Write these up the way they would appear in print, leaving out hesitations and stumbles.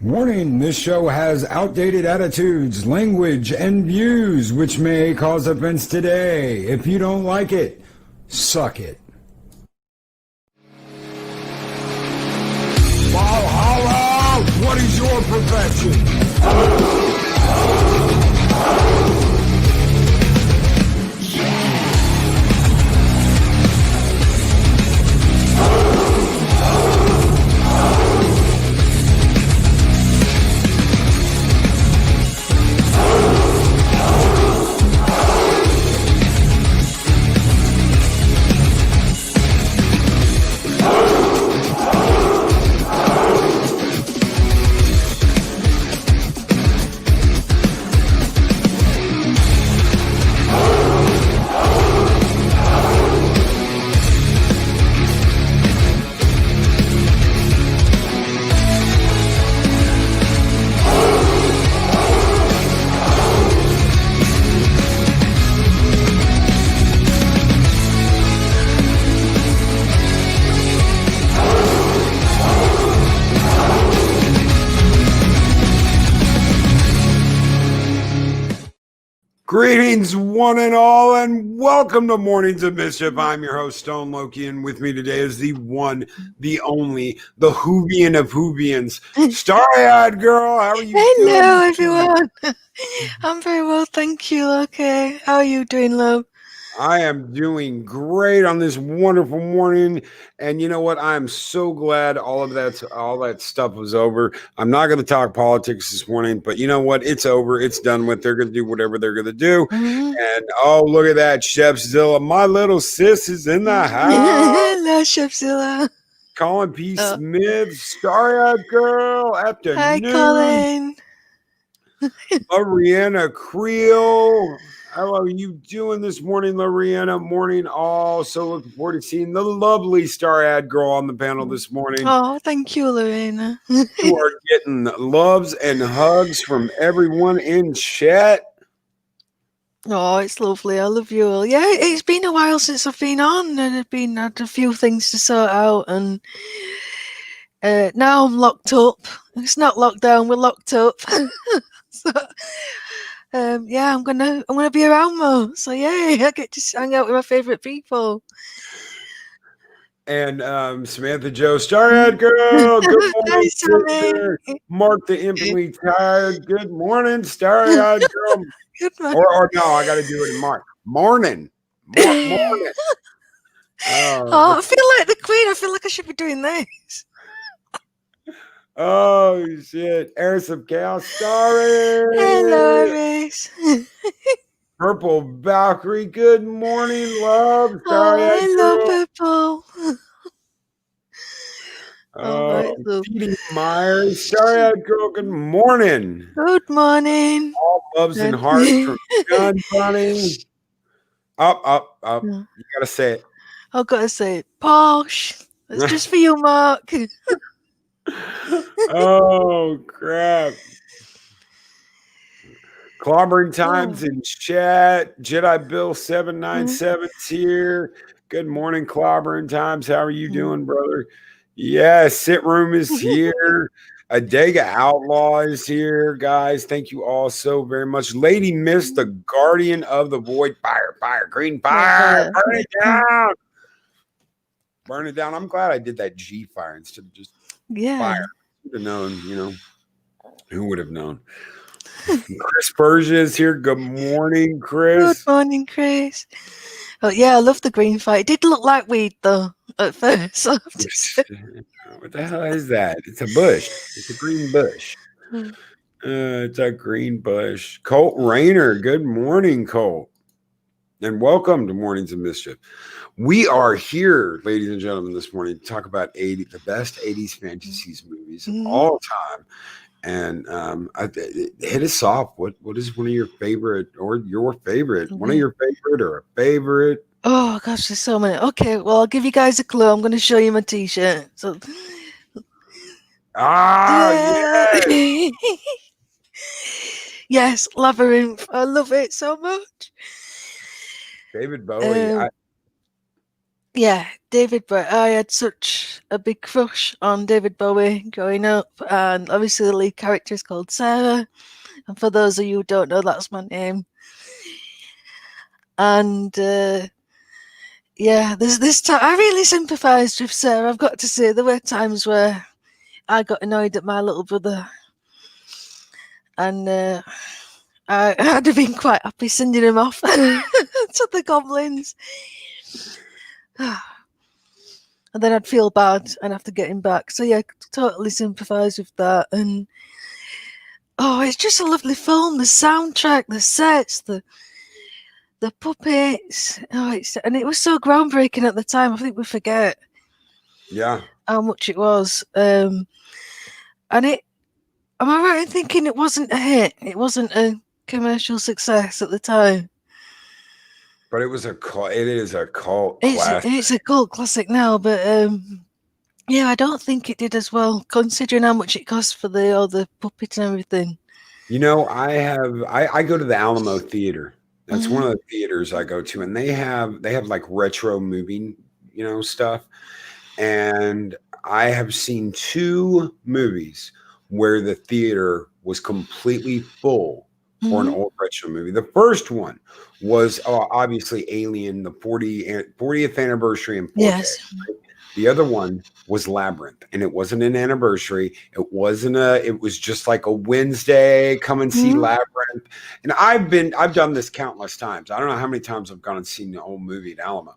Warning, this show has outdated attitudes, language, and views which may cause offense today. If you don't like it, suck it. Valhalla, what is your profession? Greetings, one and all, and welcome to Mornings of Mischief. I'm your host, Stone Loki, and with me today is the one, the only, the Whovian of Whovians, Starry-Eyed Girl. How are you doing? Hello, everyone. I'm very well, thank you. Okay, how are you doing, love? I am doing great on this wonderful morning, and you know what? I'm so glad all that stuff was over. I'm not going to talk politics this morning, but you know what? It's over. It's done with. They're going to do whatever they're going to do. And oh, look at that, Chef Zilla. My little sis is in the house. Hello, Chefzilla. Colin P. Smith, Starry-Eyed Girl, afternoon. Hi, Colin. Loriana Creel. How are you doing this morning, Loriana? Morning all. So looking forward to seeing the lovely Starry-Eyed Girl on the panel this morning. Oh, thank you, Lorena. You are getting loves and hugs from everyone in chat. Oh, it's lovely. I love you all. Yeah, it's been a while since I've been on, and I've had a few things to sort out, and now I'm locked up. It's not locked down. We're locked up. So, yeah, I'm gonna be around more. So yay, I get to hang out with my favorite people. And Samantha Joe, Starry-Eyed Girl. Good morning, Hi, Mark the Infinitely Tired. Good morning, Starry-Eyed Girl. Good morning. Or no, I got to do it in Mark. Morning. Morning. Oh, I feel like the queen. I feel like I should be doing this. Oh shit! Heiress of Chaos, Starry. Hello, Iris. Purple Valkyrie. Good morning, love. Starry-Eyed Hello, Girl. Purple. Petey Myers, Starry-Eyed Girl. Good morning. Good morning. All loves and hearts from John Bunny. Up. You gotta say it. I've got to say, posh. That's just for you, Mark. Oh crap. Clobbering Times in chat. Jedi Bill 797's here. Good morning, Clobbering Times. How are you doing, brother? Yeah, Sit Room is here. Adega Outlaw is here, guys. Thank you all so very much. Lady Miss, the Guardian of the Void. Fire, green fire. Burn it down. Burn it down. I'm glad I did that G fire instead of just fire. Who would have known, who would have known? Chris Persia is here. Good morning, Chris. Good morning, Chris. Oh, yeah, I love the green fire. It did look like weed, though, at first. What the hell is that? It's a bush. It's a green bush. It's a green bush. Colt Rayner. Good morning, Colt. And welcome to Mornings of Mischief. We are here, ladies and gentlemen, this morning to talk about the best 80s fantasies movies of all time. And hit us off. What is one of your favorite or your favorite? One of your favorite or a favorite? Oh, gosh, there's so many. Okay, well, I'll give you guys a clue. I'm going to show you my T-shirt. So. Yes. Yes, Labyrinth. I love it so much. David Bowie. Yeah, David Bowie. I had such a big crush on David Bowie growing up, and obviously the lead character is called Sarah. And for those of you who don't know, that's my name. And yeah, there's this time I really sympathised with Sarah. I've got to say, there were times where I got annoyed at my little brother, and I'd have been quite happy sending him off to the goblins. And then I'd feel bad and have to get him back. So yeah, totally sympathise with that. And it's just a lovely film. The soundtrack, the sets, the puppets. And it was so groundbreaking at the time. I think we forget how much it was. And it. Am I right in thinking it wasn't a hit? It wasn't a commercial success at the time. But it was it is a cult classic. It's a cult classic now, but yeah, I don't think it did as well, considering how much it cost for the puppet and everything. You know, I go to the Alamo Theater. That's one of the theaters I go to, and they have like retro movie, stuff. And I have seen 2 movies where the theater was completely full for an old retro movie. The first one was obviously Alien, the 40th anniversary in 4K. Yes. Right? The other one was Labyrinth, and it wasn't an anniversary. It was just like a Wednesday, come and see Labyrinth. And I've done this countless times. I don't know how many times I've gone and seen the old movie at Alamo.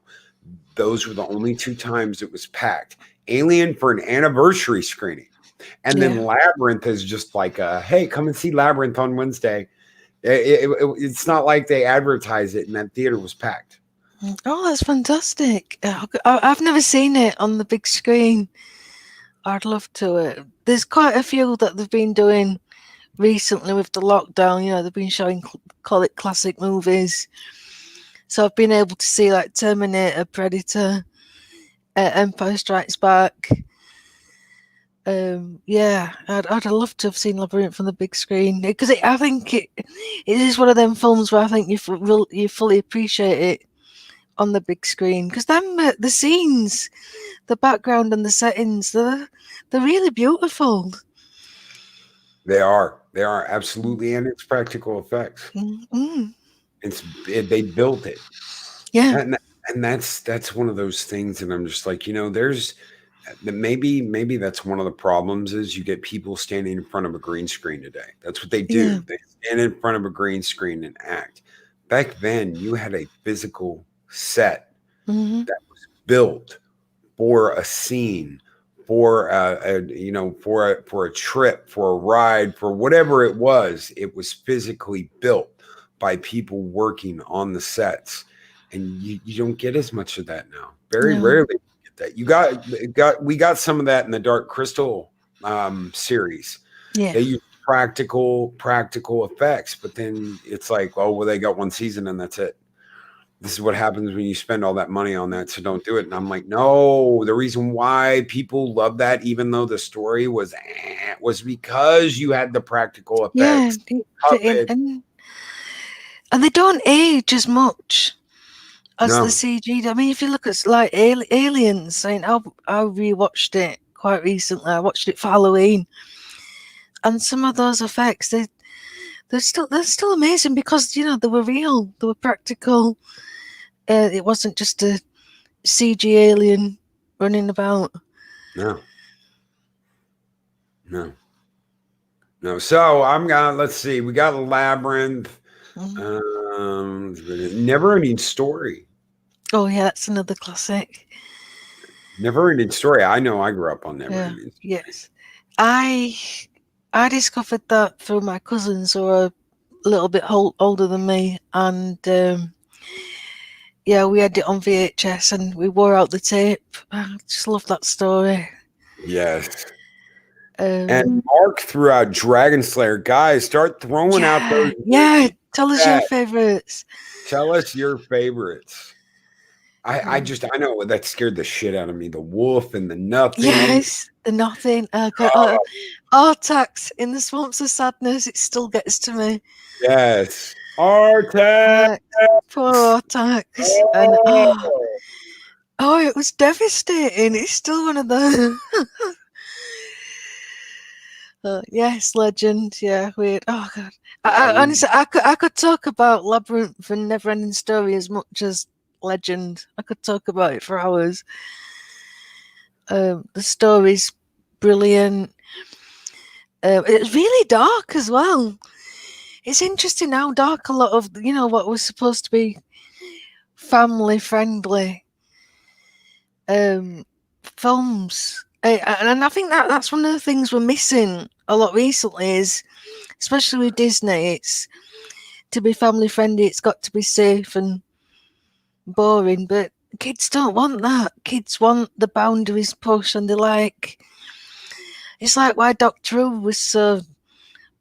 Those were the only 2 times it was packed. Alien for an anniversary screening. And then Labyrinth is just like, hey, come and see Labyrinth on Wednesday. It's not like they advertise it, and that theater was packed. Oh, that's fantastic. I've never seen it on the big screen. I'd love to. There's quite a few that they've been doing recently with the lockdown. They've been showing call it classic movies. So I've been able to see like Terminator, Predator, Empire Strikes Back. Yeah, I'd love to have seen Labyrinth on the big screen, because I think it is one of them films where I think you fully appreciate it on the big screen, because the scenes, the background and the settings, they're really beautiful. They are absolutely, and it's practical effects. They built it. Yeah. And that's one of those things, and I'm just like, there's maybe that's one of the problems is you get people standing in front of a green screen today. That's what they do. Yeah. They stand in front of a green screen and act. Back then, you had a physical set that was built for a scene, for for a trip, for a ride, for whatever it was. It was physically built by people working on the sets, and you don't get as much of that now. Very rarely get that. We got some of that in the Dark Crystal series. Yeah. They use practical effects, but then it's like, oh well, they got 1 season and that's it. This is what happens when you spend all that money on that, so don't do it. And I'm like, no, the reason why people love that, even though the story was because you had the practical effects. Yeah, and they don't age as much as the CG. I mean, if you look at like Aliens, I rewatched it quite recently. I watched it for Halloween, and some of those effects, they're still amazing, because they were real, they were practical. It wasn't just a CG alien running about. No. So let's see. We got Labyrinth. Never Ending Story. Oh yeah, that's another classic. Never Ending Story. I know I grew up on Never Ending Story. Yes. I discovered that through my cousins, who are a little bit older than me, and yeah, we had it on VHS and we wore out the tape. I just love that story. Yes. And Mark threw out Dragon Slayer. Guys, start throwing out those. Yeah, tell us your favorites. Tell us your favorites. I know that scared the shit out of me. The wolf and the nothing. Yes, the nothing. Artax in the Swamps of Sadness. It still gets to me. Yes. Artax. Poor Artax. Oh, it was devastating. It's still one of the. Yes, legend. Yeah, weird. Oh god. Honestly, I could talk about Labyrinth and Neverending Story as much as Legend. I could talk about it for hours. The story's brilliant. It's really dark as well. It's interesting how dark a lot of what was supposed to be family friendly films. And I think that's one of the things we're missing a lot recently is, especially with Disney, it's to be family friendly, it's got to be safe and boring, but kids don't want that. Kids want the boundaries pushed, and it's like why Doctor Who was so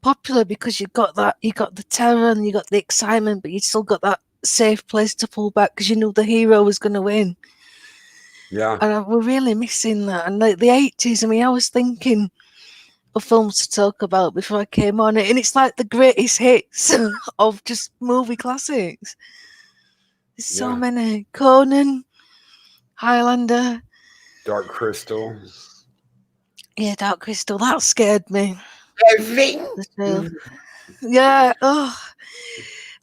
popular, because you got the terror and you got the excitement, but you still got that safe place to pull back because you knew the hero was going to win. Yeah. And we're really missing that. And like the 80s, I mean, I was thinking of films to talk about before I came on it, and it's like the greatest hits of just movie classics. There's so many. Conan, Highlander. Dark Crystal. Yeah, Dark Crystal. That scared me. Mm. Yeah. Oh,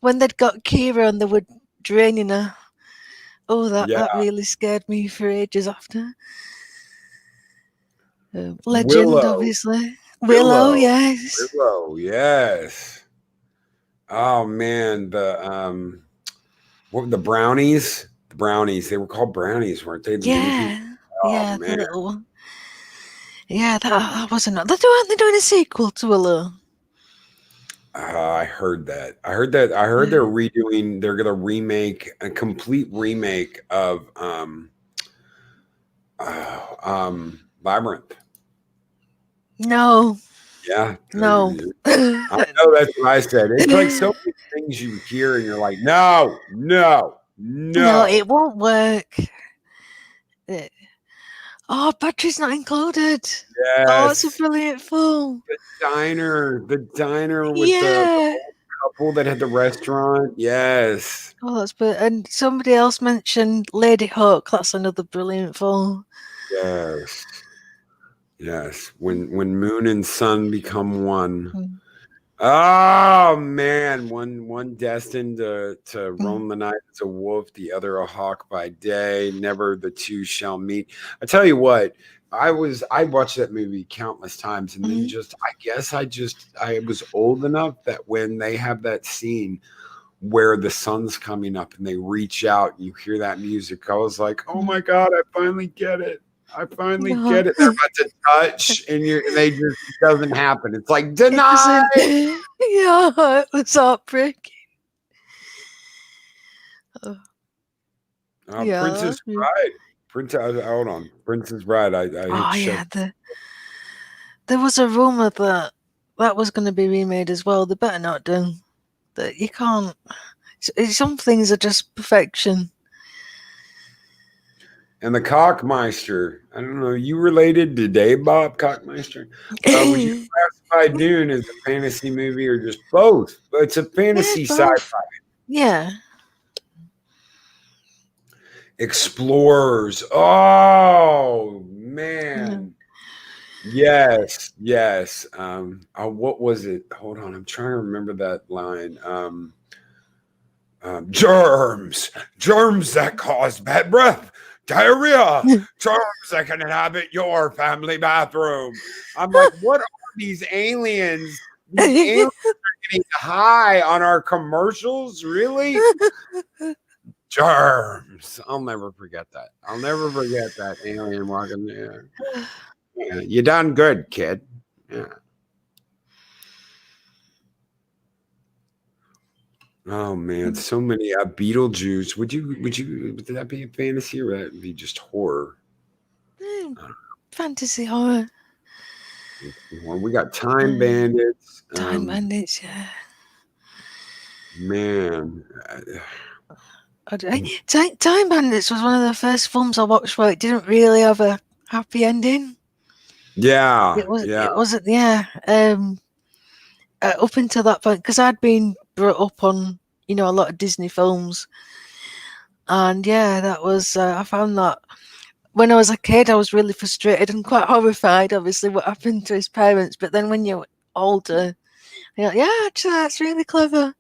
when they'd got Kira and they were draining her. Oh, that really scared me for ages after. Legend, Willow. obviously. Willow, yes. Willow, yes. Oh man, what the brownies? The brownies. They were called brownies, weren't they? The movies. Yeah. Oh Yeah, the man. little one. Yeah, that wasn't. They're doing a sequel to Willow. I heard that. I heard that. I heard they're redoing. They're gonna remake a complete remake of Labyrinth. No. Yeah. No. I know that's what I said. It's like so many things you hear and you're like, no, no, No, no. it won't work. Oh, battery's not included. Oh, it's a Yes. brilliant film. The diner with the Yeah. old couple that had the restaurant. Yes. Oh, that's brilliant. And somebody else mentioned Lady Hawk. That's another brilliant film. Yes. Yes. When moon and sun become one. Mm. Oh man, one destined to roam the night as a wolf, the other a hawk by day. Never the two shall meet. I tell you what, I watched that movie countless times, and then I was old enough that when they have that scene where the sun's coming up and they reach out and you hear that music, I was like, oh my God, I finally get it. I finally get it. They're about to touch, and it doesn't happen. It's like denied. Yeah, it was heartbreaking. Princess Bride. Hold on, Princess Bride. There was a rumor that was going to be remade as well. They better not do. That you can't. Some things are just perfection. And the Cockmeister. I don't know. You related to Dave Bob Cockmeister? Would you classify Dune as a fantasy movie or just both? But it's a fantasy sci-fi. Yeah. Explorers. Oh man. Yes. What was it? Hold on. I'm trying to remember that line. Germs that cause bad breath, diarrhea, germs that can inhabit your family bathroom. I'm like, what are these aliens? These aliens are getting high on our commercials, really? Germs. I'll never forget that. I'll never forget that alien walking there. Yeah, you done good, kid. Yeah. Oh man, so many Beetlejuice. Would that be a fantasy or would that be just horror? Fantasy horror. We got Time Bandits. Time Bandits, yeah. Man. Time Bandits was one of the first films I watched where it didn't really have a happy ending. Yeah. It wasn't, yeah. Up until that point, because I'd been brought up on, a lot of Disney films, And yeah, that was I found that when I was a kid, I was really frustrated and quite horrified, obviously, what happened to his parents. But then when you're older, you're like, yeah, actually, that's really clever.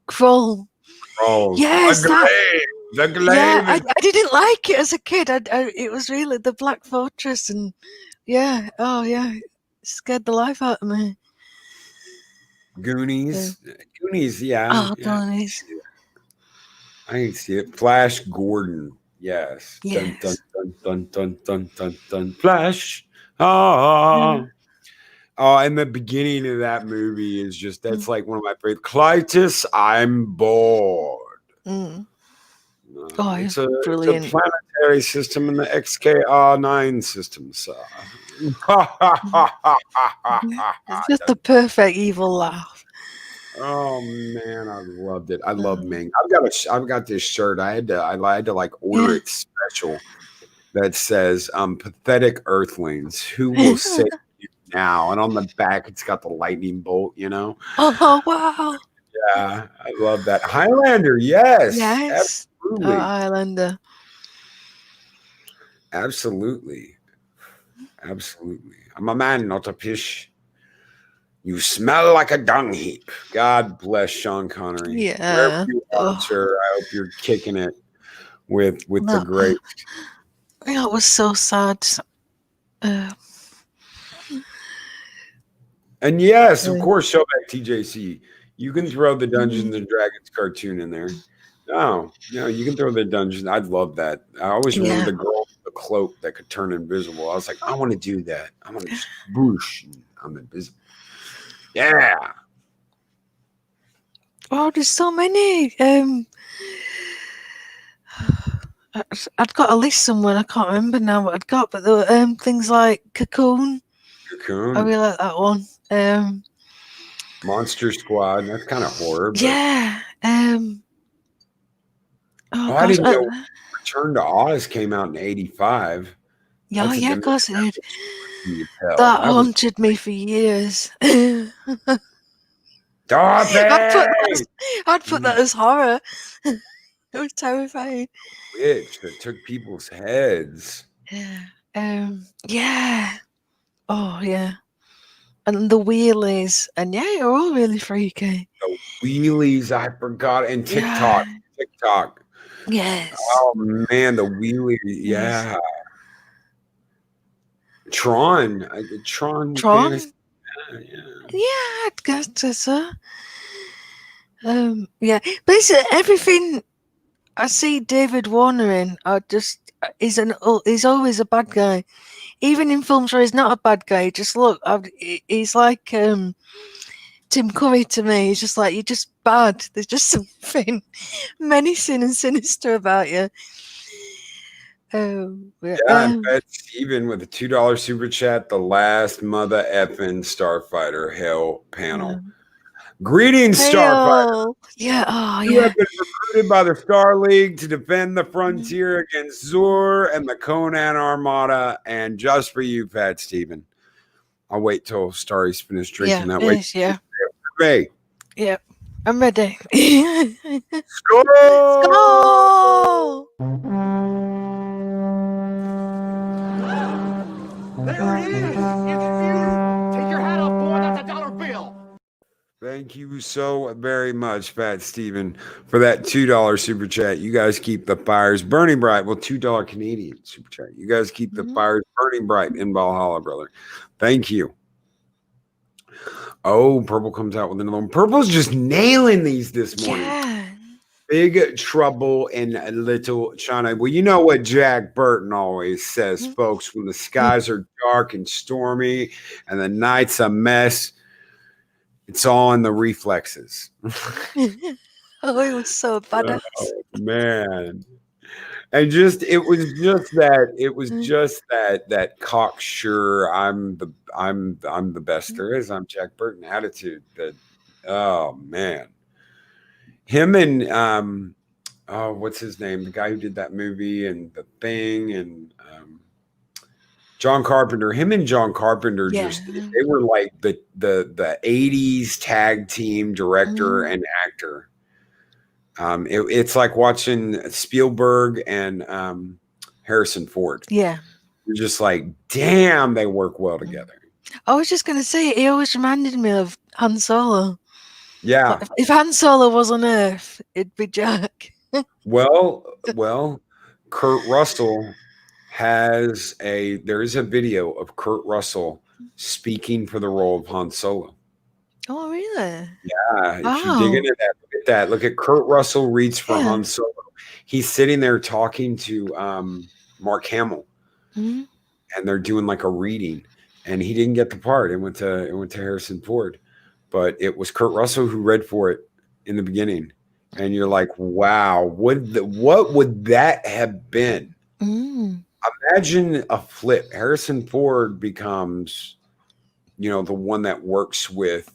Krull. Oh, Yes, that. the Yeah, glaive I, is I didn't like it as a kid. It was really the Black Fortress, and yeah, oh yeah, it scared the life out of me. Yeah. Goonies. Goonies, yeah, Oh, yeah. Goonies. I can see it. Flash Gordon. Yes. Dun dun Yes. dun dun dun dun dun dun. Flash. Yeah. Ah. Oh, and the beginning of that movie is just that's Mm. like one of my favorite. Clytus, I'm bored. Mm. Oh, It's it's a brilliant. planetary system in the XKR9 system. So. Mhm. It's just the perfect evil laugh. Oh man, I loved it. I love Um, Ming. I've got this shirt. I had to like order yeah. it special that says pathetic earthlings, who will save you now? And on the back it's got the lightning bolt, you know? Oh wow. Yeah, I love that. Highlander, yes, Yes. Oh, absolutely. Islander. Absolutely. Absolutely. I'm a man, not a fish. You smell like a dung heap. God bless Sean Connery. Wherever Yeah. you are, Oh, sir, I hope you're kicking it with the that great. that was so sad. Uh, And yes, of uh, course, show back TJC. You can throw the Dungeons mhm. and Dragons cartoon in there. No, no, you can throw the dungeon. I'd love that. I always remember Yeah. the girl with the cloak that could turn invisible. I was like, I want to do that. I want to just whoosh and I'm invisible. Yeah. Oh, there's so many. I'd got a list somewhere. I can't remember now what I'd got, but there were things like Cocoon. I Cocoon, really like that one. Monster Squad. That's kind of horror, but Yeah. Oh oh, I gosh. didn't know Return to Oz came out in '85. Yeah, That's a yeah, of man, course it that did. was creepy as hell. That That was haunted me for years. I'd put that as, Dorothy, I'd put that as horror. It was terrifying. witch that took people's heads. Yeah. Yeah. Oh yeah. And the wheelies. And yeah, you're all really freaky. The wheelies, I forgot, and Yeah. TikTok. TikTok. Yes. Oh man, the wheelie, Yes. yeah. Tron, Tron Fantasy. Tron? Yeah. Yeah, I'd guess so. Yeah. Basically everything I see David Warner in, I just he's always a bad guy. Even in films where he's not a bad guy, just look, he's like Tim Curry to me. He's just like you're just bad. There's just something menacing and sinister about you. Yeah, Yeah, and Fed Steven with a $2 super chat, the last mother effing Starfighter hell yeah. panel. Greetings, Starfighter. Hail. Yeah. Oh You have yeah. been recruited by the Star League to defend the Mhm. frontier against Zur and the Conan Armada, and just for you, Fat Steven. I'll wait till Starry's finished Yeah. drinking that way. Yes. Yeah. Hey, Yeah. I'm ready. score! Go! There it is! Take your hat off, boy. That's a dollar bill. Thank you so very much, Fat Steven, for that $2 super chat. You guys keep the fires burning bright. Well, $2 Canadian super chat. You guys keep the Mhm. fires burning bright in Valhalla, brother. Thank you. Oh, Purple comes out with another one. Purple's just nailing these this morning. Yeah. Big Trouble in Little China. Well, you know what Jack Burton always says, Mhm. folks, when the skies are dark and stormy and the night's a mess, it's all in the reflexes. Oh, it was so badass. Oh, man. And it was Mm. just that cocksure I'm the best there is. I'm Jack Burton attitude that oh man. Him and oh, what's his name? The guy who did that movie and The Thing and John Carpenter. Him and John Carpenter Yeah. just they were like the 80's tag team director Mhm. and actor. It's like watching Spielberg and Harrison Ford. Yeah. You're just like, damn, they work well together. I was just going to say, he always reminded me of Han Solo. Yeah. Like, if Han Solo was on Earth, it'd be Jack. Well, Kurt Russell there is a video of Kurt Russell speaking for the role of Han Solo. Oh, really? Yeah, if you dig into that, look at that. Look at Kurt Russell reads for Han Solo. He's sitting there talking to Mark Hamill, and they're doing like a reading, and he didn't get the part. It went to Harrison Ford, but it was Kurt Russell who read for it in the beginning, and you're like, wow, what would that have been? Imagine a flip. Harrison Ford becomes, the one that works with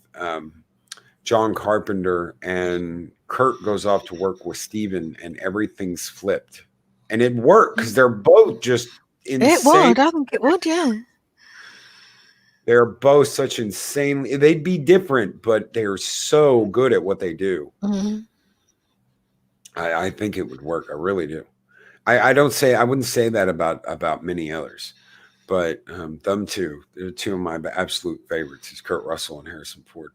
John Carpenter, and Kurt goes off to work with Steven, and everything's flipped. And it worked because they're both just insane. It would. I think it would, yeah. They're both such insanely... They'd be different, but they're so good at what they do. I think it would work. I really do. I wouldn't say that about many others, but them two, they're two of my absolute favorites. Is Kurt Russell and Harrison Ford.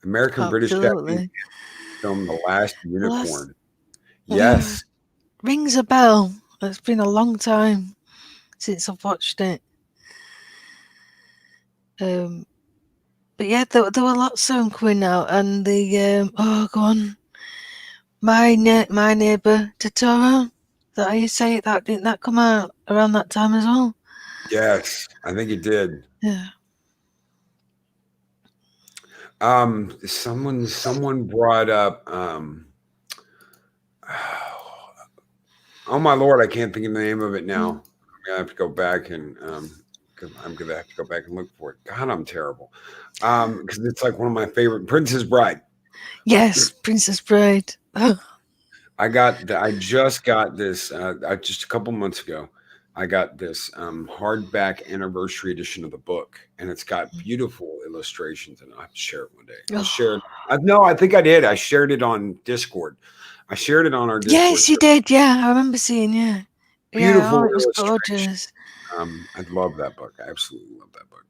American British Japanese film The Last Unicorn. Yes. Rings a bell. It's been a long time since I've watched it. But yeah, there were lots of them coming out, and the go on. My Neighbor Totoro. That how you say it? Didn't that come out around that time as well? Yes, I think it did. Yeah. Someone brought up oh my Lord, I can't think of the name of it now. I'm gonna have to go back and look for it. God, I'm terrible. Because it's like one of my favorite, Princess Bride. Yes, Princess Bride. I just got this just a couple months ago. I got this hardback anniversary edition of the book, and it's got beautiful illustrations, and I'll have to share it one day. I'll share it. I think I did. I shared it on Discord. I shared it on our Discord. Yes, you did. Yeah, I remember seeing. Yeah, beautiful. Yeah, it was gorgeous. I love that book. I absolutely love that book.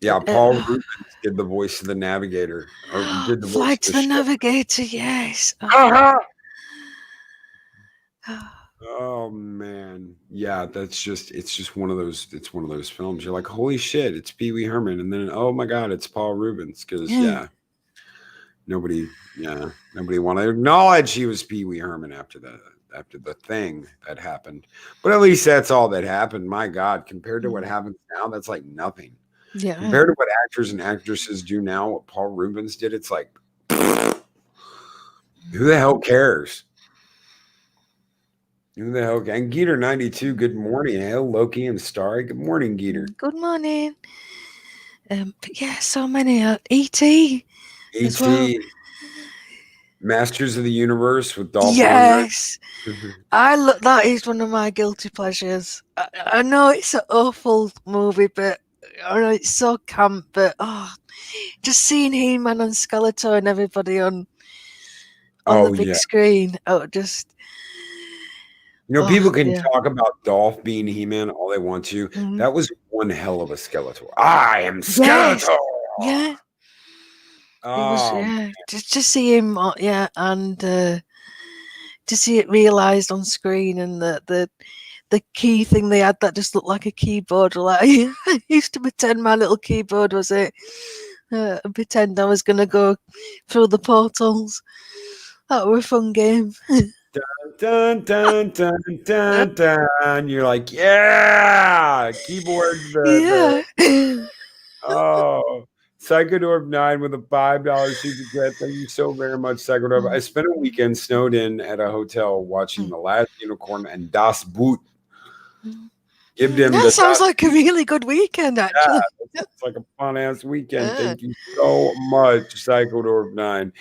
Yeah, Paul Rubens did the voice of the Navigator. Or did the Flight to the Navigator. Yes. Oh man, yeah, it's just one of those. It's one of those films. You're like, holy shit, it's Pee Wee Herman, and then oh my god, it's Paul Rubens. Because nobody wanted to acknowledge he was Pee Wee Herman after the thing that happened. But at least that's all that happened. My God, compared to what happens now, that's like nothing. Yeah. Compared to what actors and actresses do now, what Paul Rubens did, it's like, who the hell cares? Who the hell? And Geeter 92, good morning. Hello, Loki and Starry. Good morning, Geeter. Good morning. But yeah, so many. E.T. E.T. Well. Masters of the Universe with Dolph Lundgren. Yes. That is one of my guilty pleasures. I know it's an awful movie, but I know it's so camp, but just seeing He-Man and Skeletor and everybody on the big screen. People can talk about Dolph being He-Man all they want to. That was one hell of a Skeletor. I am Skeletor. Yes. Yeah. Just to see him, and to see it realized on screen, and the key thing they had that just looked like a keyboard. Like I used to pretend my little keyboard was it, and pretend I was gonna go through the portals. That was a fun game. Dun, dun, dun, dun, dun. You're like, yeah, keyboard. Psychodorb 9 with a $5 super chat. Thank you so very much, Psychodorb. I spent a weekend snowed in at a hotel watching The Last Unicorn and Das Boot. Give them that sounds like a really good weekend, actually. Yeah, it's like a fun-ass weekend. Thank you so much, Psychodorb 9.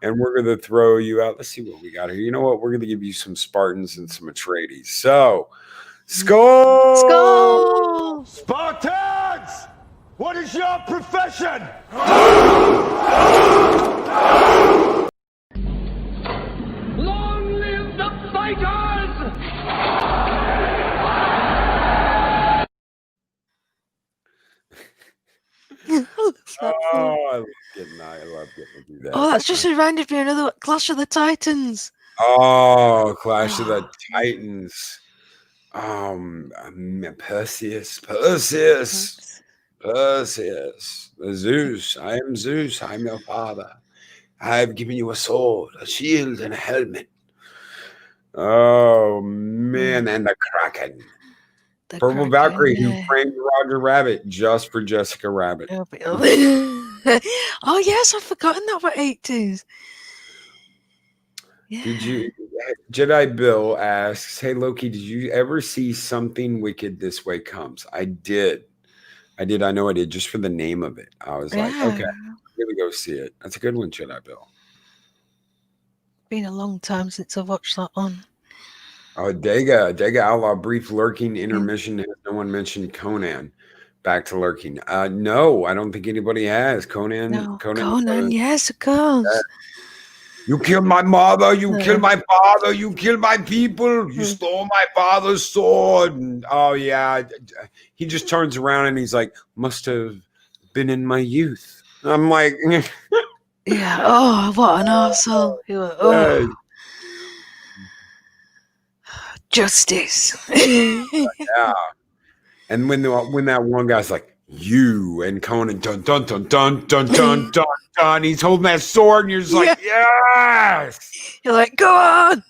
And we're going to throw you out. Let's see what we got here. You know what? We're going to give you some Spartans and some Atreides. So, Skull! Skull! Spartans! What is your profession? Long live the fighters! Oh, I love getting to do that. Oh, that's just reminded me of another Clash of the Titans. Oh, Clash of the Titans. Perseus. Zeus. I am Zeus. I'm your father. I have given you a sword, a shield, and a helmet. Oh man, and the Kraken. Purple Valkyrie, who framed Roger Rabbit just for Jessica Rabbit. Oh yes, I've forgotten that about 80s. Yeah. Did you? Jedi Bill asks, "Hey Loki, did you ever see Something Wicked This Way Comes?" I did. I know I did, just for the name of it. I was like, okay, I'm gonna go see it. That's a good one, Jedi Bill. Been a long time since I've watched that one. Oh, Dega Outlaw, brief lurking intermission. Has no one mentioned Conan? Back to lurking. No, I don't think anybody has. Conan, yes, of course. You killed my mother, you killed my father, you killed my people, you stole my father's sword. And, oh yeah. He just turns around and he's like, must have been in my youth. I'm like, yeah. Oh, what an arsehole. Oh. Justice. Yeah. And when that one guy's like, you, and Conan, dun dun dun dun dun dun dun dun, he's holding that sword, and you're just like, yes. You're like, go on.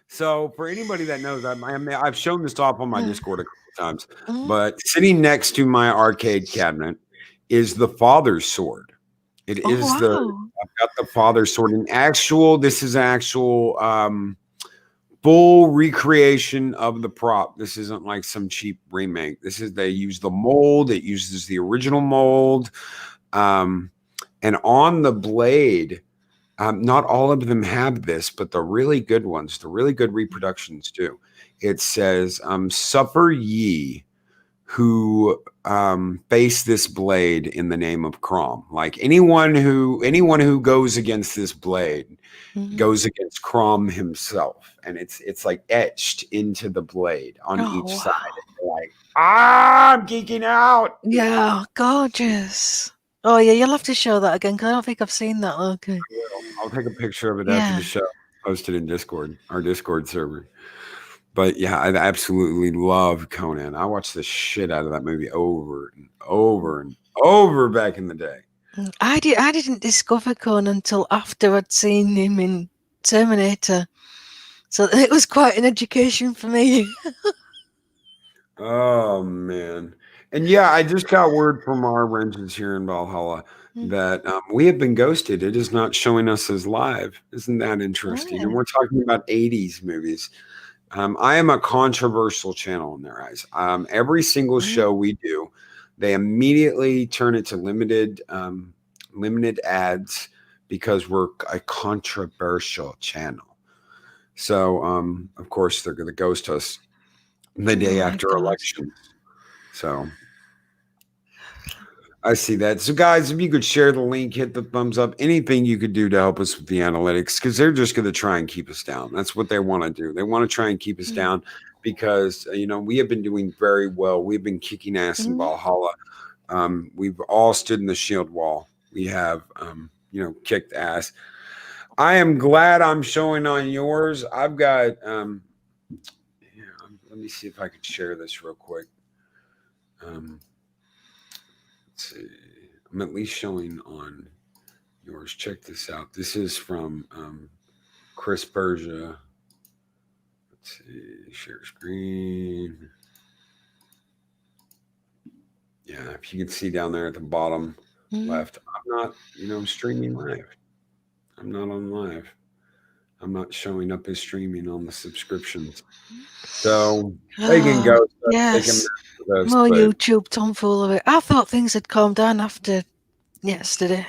So for anybody that knows, I've shown this off on my Discord a couple times, but sitting next to my arcade cabinet is the father's sword. It is I've got the father's sword. This is actual full recreation of the prop. This isn't like some cheap remake. They use the mold. It uses the original mold. And on the blade, not all of them have this, but the really good ones, the really good reproductions do. It says, suffer ye who face this blade in the name of Crom. Like anyone who goes against this blade goes against Crom himself. And it's like etched into the blade on each side. And like, I'm geeking out. Yeah, gorgeous. Oh yeah, you'll have to show that again, because I don't think I've seen that. Okay. I'll take a picture of it after the show. Post it in Discord, our Discord server. But yeah, I absolutely love Conan. I watched the shit out of that movie over and over and over back in the day. I didn't discover Conan until after I'd seen him in Terminator. So it was quite an education for me. Oh man. And yeah, I just got word from our Rangers here in Valhalla that we have been ghosted. It is not showing us as live. Isn't that interesting? And we're talking about 80s movies. I am a controversial channel in their eyes. Every single show we do, they immediately turn it to limited ads because we're a controversial channel. So, of course, they're going to ghost us the day after elections. So I see that. So guys, if you could share the link, hit the thumbs up, anything you could do to help us with the analytics, because they're just going to try and keep us down. That's what they want to do. They want to try and keep us down because, we have been doing very well. We've been kicking ass in Valhalla. We've all stood in the shield wall. We have, kicked ass. I am glad I'm showing on yours. I've got, let me see if I could share this real quick. Let's see. I'm at least showing on yours. Check this out. This is from Chris Bergia. Let's see. Share screen. Yeah, if you can see down there at the bottom left, I'm not, streaming live. I'm not on live. I'm not showing up as streaming on the subscriptions. So they can go. Yes. More YouTube tomfoolery. I thought things had calmed down after yesterday.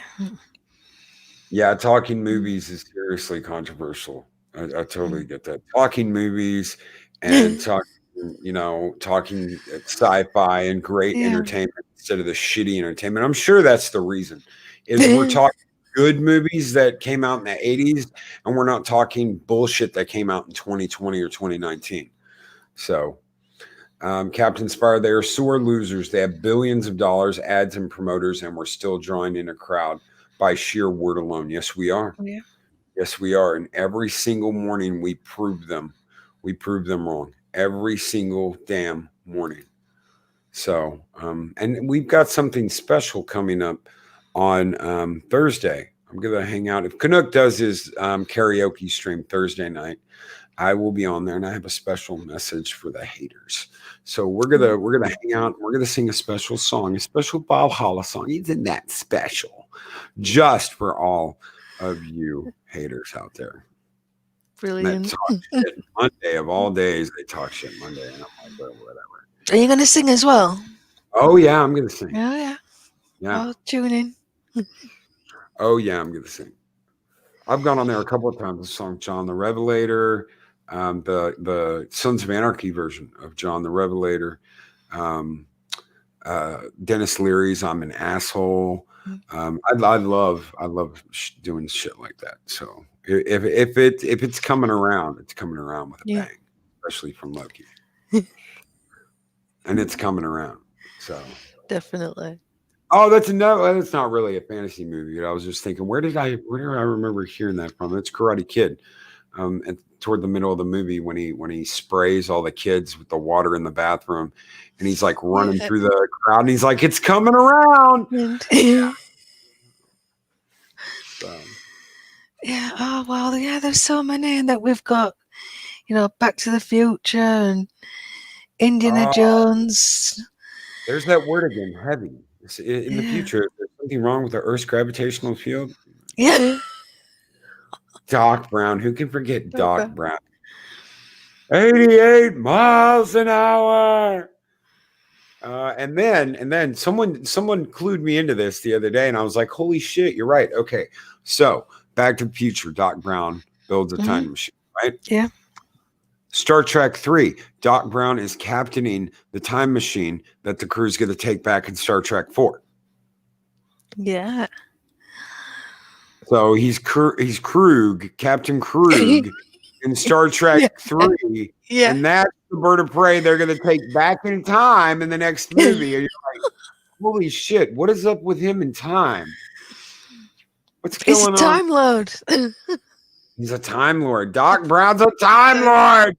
Yeah, talking movies is seriously controversial. I totally get that. Talking movies and talking sci-fi and great entertainment instead of the shitty entertainment. I'm sure that's the reason. is we're talking good movies that came out in the 80s, and we're not talking bullshit that came out in 2020 or 2019. So, Captain Spire, they are sore losers. They have billions of dollars, ads and promoters, and we're still drawing in a crowd by sheer word alone. Yes, we are. Yeah. Yes, we are. And every single morning we prove them. We prove them wrong. Every single damn morning. So, and we've got something special coming up on Thursday. I'm going to hang out. If Canuck does his karaoke stream Thursday night, I will be on there, and I have a special message for the haters. So we're gonna hang out. We're gonna sing a special song, a special Valhalla song. Isn't that special? Just for all of you haters out there. Brilliant. That talk shit Monday of all days. They talk shit Monday, and I'm like, well, whatever. Are you going to sing as well? Oh yeah, I'm gonna sing. Oh, yeah. Yeah. I'll tune in. Oh yeah, I'm gonna sing. I've gone on there a couple of times. The song John the Revelator, the Sons of Anarchy version of John the Revelator, Dennis Leary's "I'm an Asshole." I love doing shit like that. So if it's coming around, it's coming around with a bang, especially from Loki, and it's coming around. So definitely. Oh, that's not really a fantasy movie. I was just thinking, where did I remember hearing that from? It's Karate Kid. And toward the middle of the movie when he sprays all the kids with the water in the bathroom, and he's like running through the crowd, and he's like, "It's coming around." Yeah. Yeah. Oh well. Yeah. There's so many, and that we've got, Back to the Future and Indiana Jones. There's that word again, heavy. In the future, if there's something wrong with the Earth's gravitational field. Yeah. Doc Brown. Who can forget Doc Brown? 88 miles an hour. And then someone clued me into this the other day, and I was like, holy shit, you're right. Okay. So Back to the Future, Doc Brown builds a time machine, right? Yeah. Star Trek 3, Doc Brown is captaining the time machine that the crew's going to take back in Star Trek 4. Yeah. So he's Krug, Captain Krug in Star Trek 3. Yeah. And that's the bird of prey they're going to take back in time in the next movie. And you're like, holy shit, what is up with him in time? What's going on? He's a Time Lord. He's a Time Lord. Doc Brown's a Time Lord.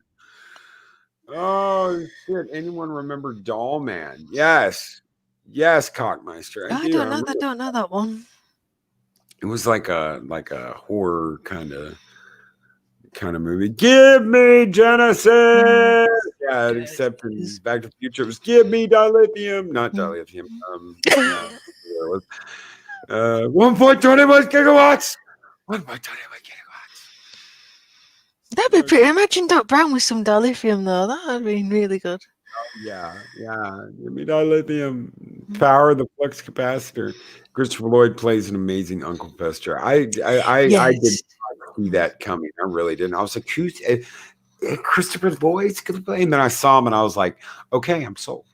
Oh shit! Anyone remember Doll Man? Yes, Cockmeister. I don't know that one. It was like a horror kind of movie. Give me Genesis. Yeah, except in Back to the Future, it was give me dilithium, not dilithium. 1.21 gigawatts. 1.21 gigawatts. That'd be pretty. Imagine Doc Brown with some dilithium, though. That would be really good. Yeah. Give me dilithium. Power the flux capacitor. Christopher Lloyd plays an amazing Uncle Fester. I did not see that coming. I really didn't. I was like, who's Christopher Lloyd's gonna play? And then I saw him, and I was like, okay, I'm sold.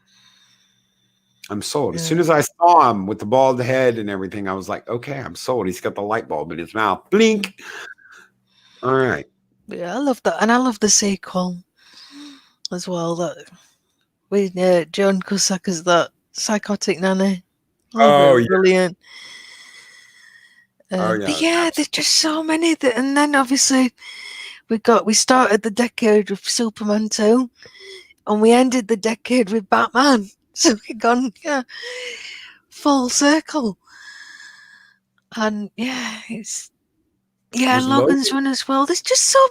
As soon as I saw him with the bald head and everything, I was like, okay, I'm sold. He's got the light bulb in his mouth. Blink. All right. Yeah, I love that, and I love the sequel as well. That with Joan Cusack as that psychotic nanny. Brilliant. But yeah, there's just so many. And then obviously we started the decade with Superman 2, and we ended the decade with Batman. So we've gone full circle. And Logan's Run as well. There's just some.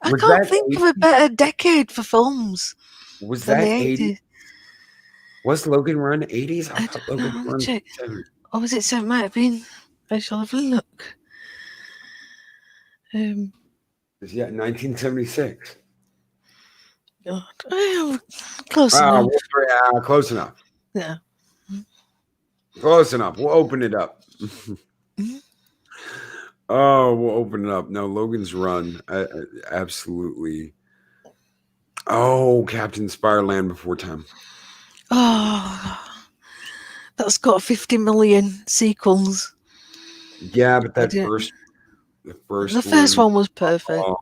I can't think of a better decade for films. Was that 80s? Was Logan Run 80s? I thought Logan Run 70s. Or was it 7? Might have been. I shall have a look. 1976. God. Close enough. Close enough. Yeah. Close enough. We'll open it up. Oh, we'll open it up. No, Logan's Run. Absolutely. Oh, Captain Spire Land Before Time. Oh, that's got 50 million sequels. Yeah, but I that didn't. the The first first one. one was perfect. Oh,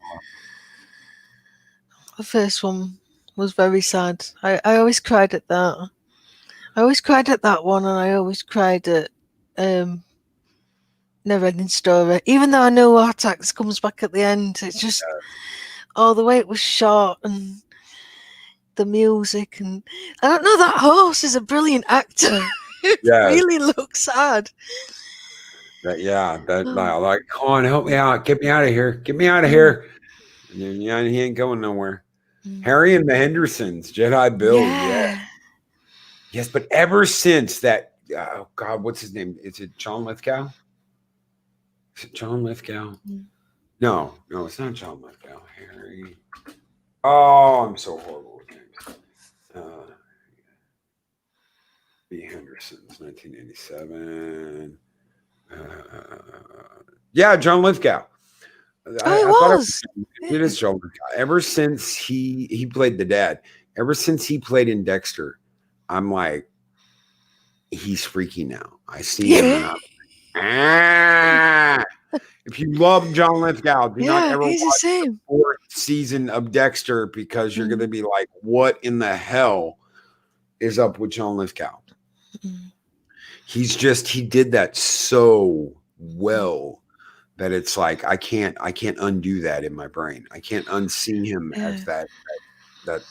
The first one was very sad. I always cried at that. I always cried at that one, and I always cried at Never Ending Story. Even though I know Artax comes back at the end, it's just the way it was shot and the music, and I don't know, that horse is a brilliant actor. It yes. really looks sad. Like, come on, help me out. Get me out of here. Get me out of here. Yeah, he ain't going nowhere. Harry and the Hendersons, Jedi Bill, yeah. Yes, but ever since that, oh God, what's his name? Is it John Lithgow? Is it John Lithgow? No, it's not John Lithgow. Harry. Oh, I'm so horrible with names. The Hendersons, 1987. Yeah, John Lithgow. I was. It is John Lithgow. Ever since he played the dad, ever since he played in Dexter, I'm like, he's freaky now. I see him and I'm like, If you love John Lithgow, do not ever watch the 4th season of Dexter, because you're going to be like, what in the hell is up with John Lithgow? He did that so well that it's like, I can't undo that in my brain. I can't unsee him as that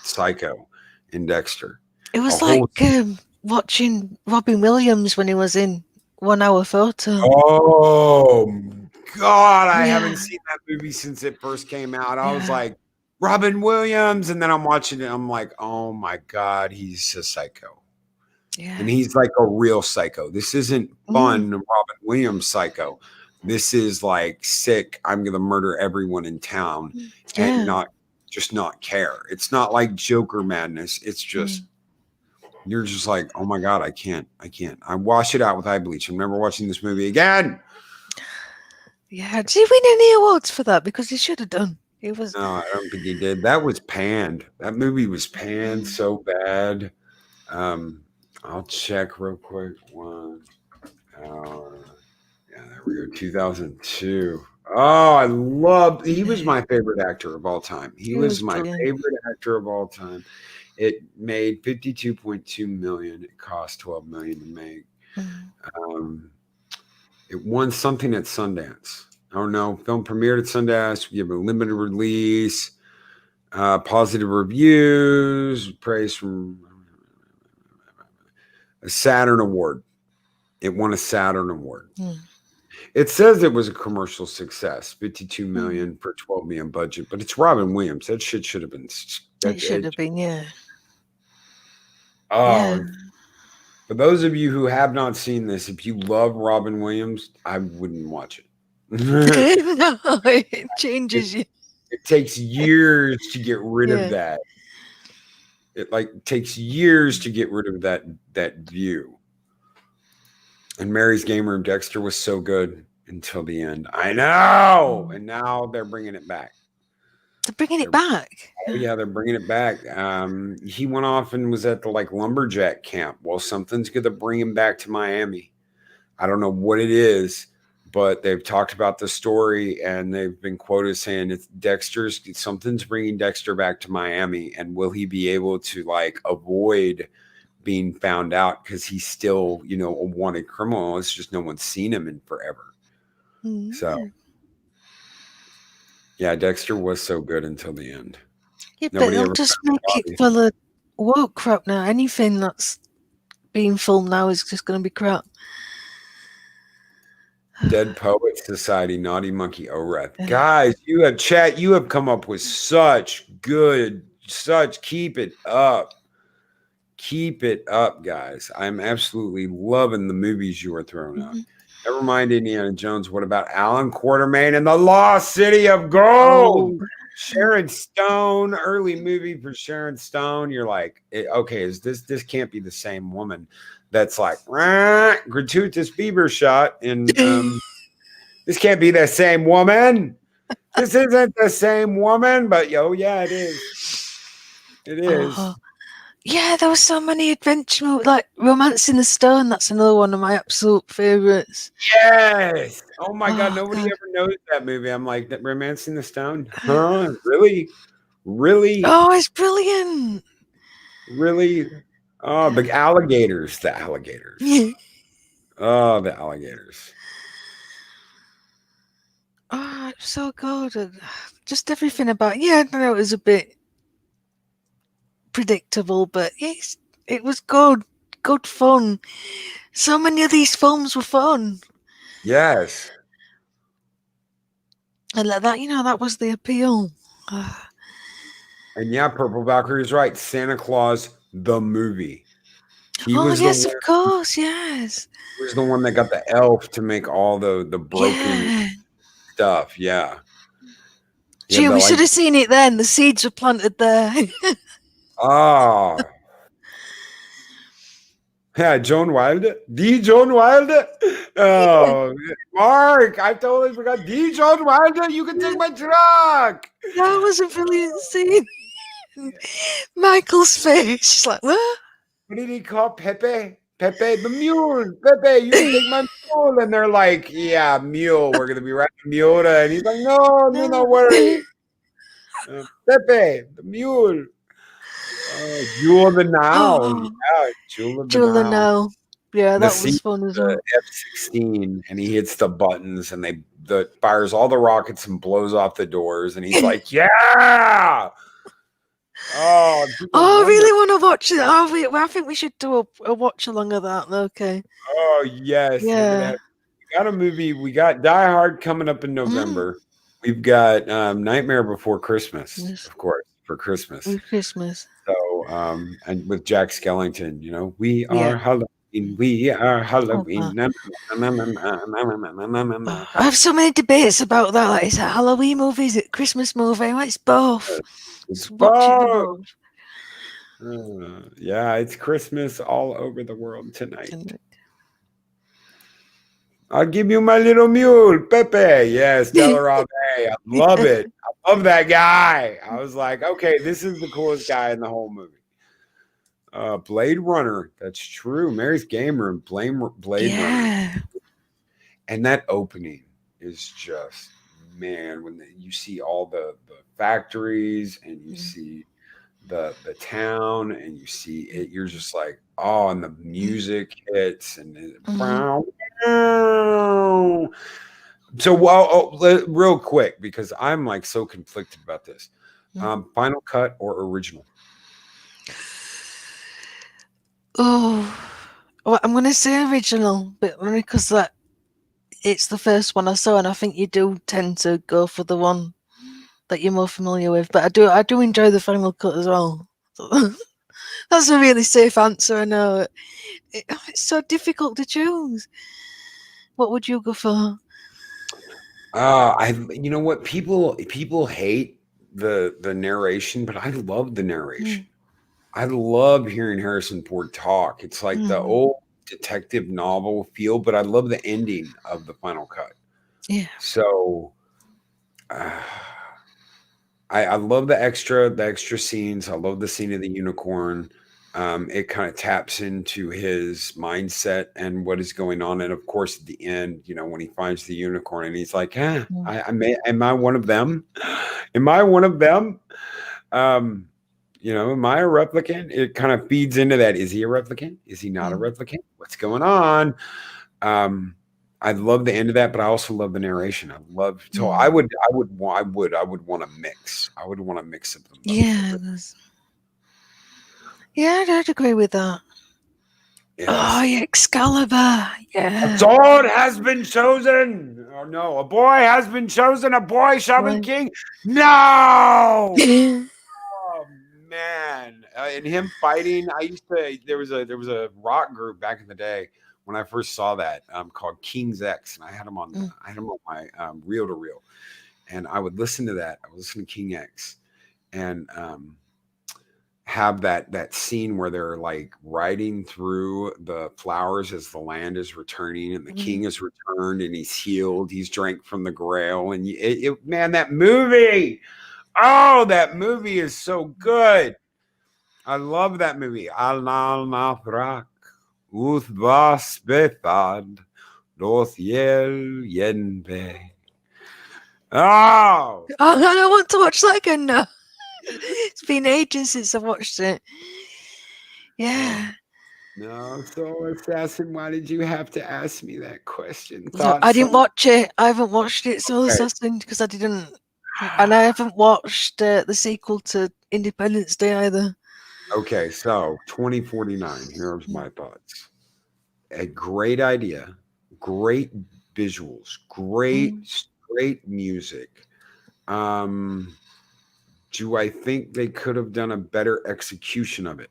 psycho in Dexter. It was like watching Robin Williams when he was in 1 Hour Photo. Oh God, I haven't seen that movie since it first came out. I was like, Robin Williams, and then I'm watching it. I'm like, oh my God, he's a psycho. Yeah. And he's like a real psycho. This isn't fun Robin Williams psycho. This is like sick, I'm gonna murder everyone in town and not care. It's not like Joker madness. It's just you're just like, oh my God, I can't. I wash it out with eye bleach. I'm never watching this movie again. Yeah, did he win any awards for that? Because he should have done. It was. No, I don't think he did. That was panned. That movie was panned so bad. I'll check real quick. 1 hour. Yeah, there we go. 2002. Oh, I loved. He was my favorite actor of all time. He was my favorite actor of all time. It made $52.2 million. It cost $12 million to make. It won something at Sundance. I don't know. Film premiered at Sundance. We give it a limited release. Positive reviews. Praise from a Saturn Award. It won a Saturn Award. It says it was a commercial success. 52 million for 12 million budget, but it's Robin Williams. That shit should have been. It should have been, yeah. Oh, for those of you who have not seen this, if you love Robin Williams, I wouldn't watch it. No, it changes you. It takes years to get rid of that. It takes years to get rid of that view. And Mary's Game Room Dexter was so good until the end. I know. And now they're bringing it back. They're bringing it back. Oh yeah, they're bringing it back. He went off and was at the lumberjack camp. Well, something's going to bring him back to Miami. I don't know what it is, but they've talked about the story and they've been quoted saying something's bringing Dexter back to Miami, and will he be able to avoid being found out, because he's still a wanted criminal. It's just no one's seen him in forever. So yeah, Dexter was so good until the end. Yeah, but they'll just make it full of woke crap now. Anything that's being filmed now is just going to be crap. Dead Poets Society, Naughty Monkey Oreth. Guys, you have come up with keep it up. Keep it up, guys. I'm absolutely loving the movies you are throwing out. Never mind Indiana Jones. What about Alan Quartermain and the Lost City of Gold? Sharon Stone, early movie for Sharon Stone. You're like, okay, this can't be the same woman that's gratuitous Bieber shot. And this can't be the same woman. This isn't the same woman, but yeah, it is. It is. Yeah, there were so many adventure movies, like Romancing the Stone. That's another one of my absolute favorites. Yes. Oh my God, Oh nobody God. ever knows that movie. I'm like, that Romancing the Stone? Huh? Really? Really? Oh, it's brilliant. Really? Oh, the alligators. The alligators. Oh, the alligators. Oh, it's so good. And just everything about I know it was a bit predictable, but it was good. Good fun. So many of these films were fun. Yes. And like that, that was the appeal. And yeah, Purple Valkyrie is right. Santa Claus, the movie. He Oh, was the yes, one. of course, yes. He was the one that got the elf to make all the broken Yeah. stuff. Yeah. He had Gee, the we should like. have seen it then. The seeds were planted there. Ah. Yeah, Joan Wilde. The Joan Wilde. Oh, Mark, I totally forgot. The Joan Wilde. You can take my truck. That was a brilliant scene. Michael's face. She's like, what? What did he call Pepe? Pepe the mule. Pepe, you can take my mule. And they're like, yeah, mule. We're gonna be riding Miura. And he's like, no, no, no worry. Pepe the mule. Jewel of the Nile. Oh, Yeah, Jewel of the Jewel Nile. now. Yeah, The that scene, was fun as the well. F-16, and he hits the buttons, and the fires all the rockets and blows off the doors, and he's like, "Yeah!" Oh, people Oh, I wonder. really want to watch it. I think we should do a watch along of that. Okay. Oh yes, we're gonna Yeah. have. We got a movie. We got Die Hard coming up in Mm. November. We've got Nightmare Before Christmas, Yes. of course, for Christmas. With Christmas. So, and with Jack Skellington, we Yeah. are Halloween. We are Oh, Halloween. I have so many debates about that. Like, is it a Halloween movie? Is it a Christmas movie? Well, it's both. It's Just watching the both. both. Yeah, it's Christmas all over the world tonight. I'll give you my little mule, Pepe. Yes, Delarave. I love it. I love that guy. I was like, okay, this is the coolest guy in the whole movie. Blade Runner. That's true. Mary's Game Room. Blade Runner. And that opening is just, man, when you see all the factories and you see the town and you see it, you're just like, oh, and the music hits and so real quick, because I'm like so conflicted about this. Final cut or original? Oh, well, I'm going to say original, but only because that it's the first one I saw, and I think you do tend to go for the one that you're more familiar with. But I do enjoy the final cut as well. So, that's a really safe answer. I know it's so difficult to choose. What would you go for? You know what, people hate the narration, but I love the narration. I love hearing Harrison Ford talk. It's like the old detective novel feel, but I love the ending of the final cut. Yeah. So I love the extra scenes. I love the scene of the unicorn. It kind of taps into his mindset and what is going on. And of course, at the end, when he finds the unicorn and he's like, am I one of them? Am I one of them? Am I a replicant? It kind of feeds into that. Is he a replicant? Is he not a replicant? What's going on? I love the end of that, but I also love the narration. I would want to mix. I would want to mix of them both. Yeah, I'd agree with that. Yes. Oh, yeah, Excalibur. Yeah. A sword has been chosen. Oh no, a boy has been chosen. A boy shall be king. No. Oh man, and him fighting. There was a rock group back in the day when I first saw that called King's X, and I had him on my reel to reel, and I would listen to that. I would listen to King X, and have that scene where they're like riding through the flowers as the land is returning and the king is returned and he's healed. He's drank from the grail, and man, that movie. Oh, that movie is so good. I love that movie. Alnal Nafrak, Uthvas Bethad, Dothiel Yenbe. Oh, Oh, I don't want to watch that again now. It's been ages since I've watched it. Yeah. no, so assassin, why did you have to ask me that question? So Thought I didn't some watch it. I haven't watched it, Soul okay. Assassin, because I didn't. And I haven't watched the sequel to Independence Day either. Okay, so 2049. Here's my thoughts. A great idea, great visuals, Mm. great music. Um, do I think they could have done a better execution of it?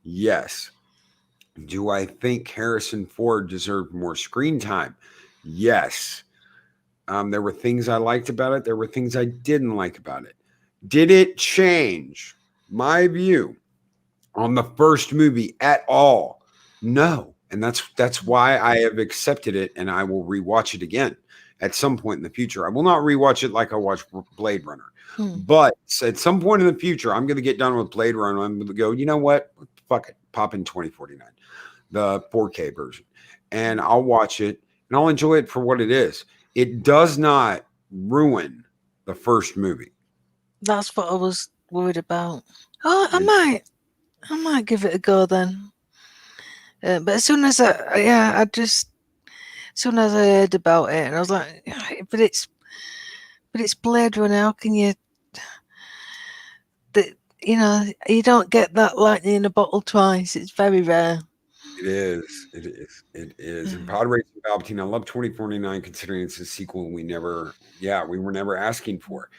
Yes. Do I think Harrison Ford deserved more screen time? Yes. There were things I liked about it. There were things I didn't like about it. Did it change my view on the first movie at all? No. And that's why I have accepted it and I will rewatch it again at some point in the future. I will not rewatch it like I watched Blade Runner. Mm. But at some point in the future, I'm going to get done with Blade Runner. I'm going to go, you know what? Fuck it. Pop in 2049, the 4K version. And I'll watch it and I'll enjoy it for what it is. It does not ruin the first movie. That's what I was worried about. Oh, It, I might give it a go then. But as soon as as soon as I heard about it, and I was like, "Yeah, but it's Blade Runner. How can you, you don't get that lightning in a bottle twice. It's very rare." It is. It is. It is. And Mm. Pod Racing Palpatine, I love 2049 considering it's a sequel we were never asking for.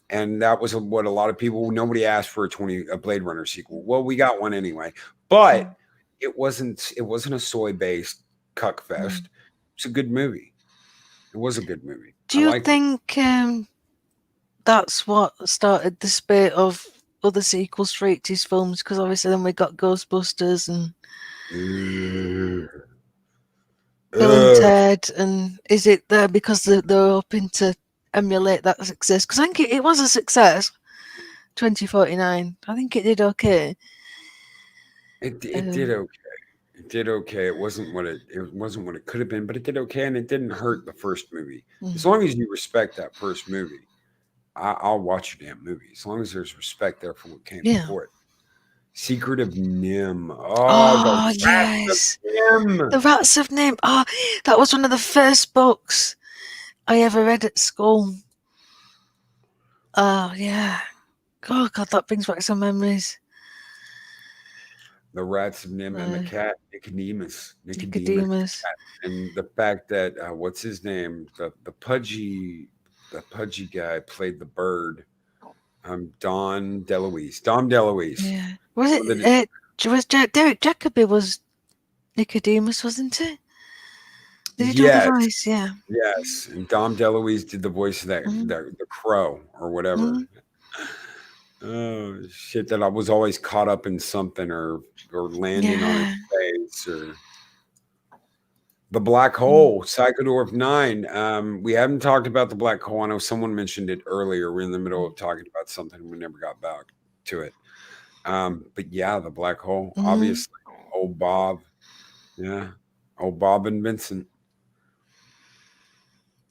And that was what a lot of people, nobody asked for a Blade Runner sequel. Well, we got one anyway. But it wasn't a soy-based cuck Mm. fest. It's a good movie. It was a good movie. Do I you liked it. think that's what started the spate of other sequels for 80s films? Because obviously then we got Ghostbusters and Ugh. Bill and Ugh. Ted, and is it there because they're hoping to emulate that success? Because I think it was a success. 2049. I think it did okay. It did Um, okay. It did okay. It wasn't what it could have been, but it did okay, and it didn't hurt the first movie. As mm, long as you respect that first movie, I'll watch your damn movie. As long as there's respect there for what came yeah. before it. Secret of Nim. Oh, the Oh Rats of yes, The Nim. Rats of Name. Oh, that was one of the first books I ever read at school. Oh yeah. Oh god, that brings back some memories. The Rats of Nim and the Uh, cat Nicodemus. Nicodemus the Nicodemus. cat, and the fact that what's his name? The pudgy guy played the bird. Don DeLuise. Dom DeLuise. Yeah. Was One of it? the Derek Jacobi was Nicodemus, wasn't it? Did he do the Yes, voice? Yeah. yes, and Dom DeLuise did the voice of that Mm-hmm. the crow or Mm-hmm. whatever. Oh shit! That I was always caught up in something or landing on his Yeah. face or the black Mm. hole. Psychodorf 9. We haven't talked about the black hole. I know someone mentioned it earlier. We're in the middle of talking about something. We never got back to it. But yeah, the black hole. Mm-hmm. Obviously, old Bob. Yeah, old Bob and Vincent,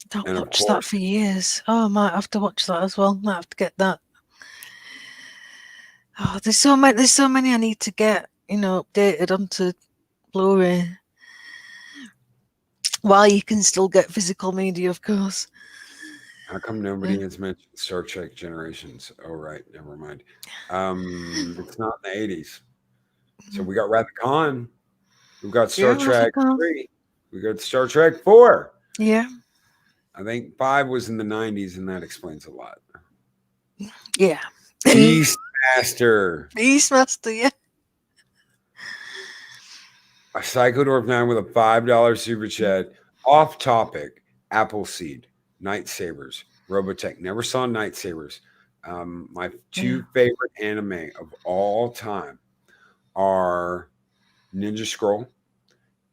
Don't and of watch that course. for years. Oh, I might have to watch that as well. Might have to get that. Oh, there's so many. There's so many I need to get. Updated onto Blu-ray. While you can still get physical media, of course. How come nobody has mentioned Star Trek Generations? Oh, right. Never mind. It's not in the 80s. So we got Wrath of Khan. We've got Star Yeah, Trek Rafika. 3. We got Star Trek 4. Yeah, I think 5 was in the 90s, and that explains a lot. yeah. Beastmaster. Beastmaster, yeah. A Psychodorf 9 with a $5 super chat. Off topic. Appleseed. Night Sabers. Robotech. Never saw Night Sabers. My two favorite anime of all time are Ninja Scroll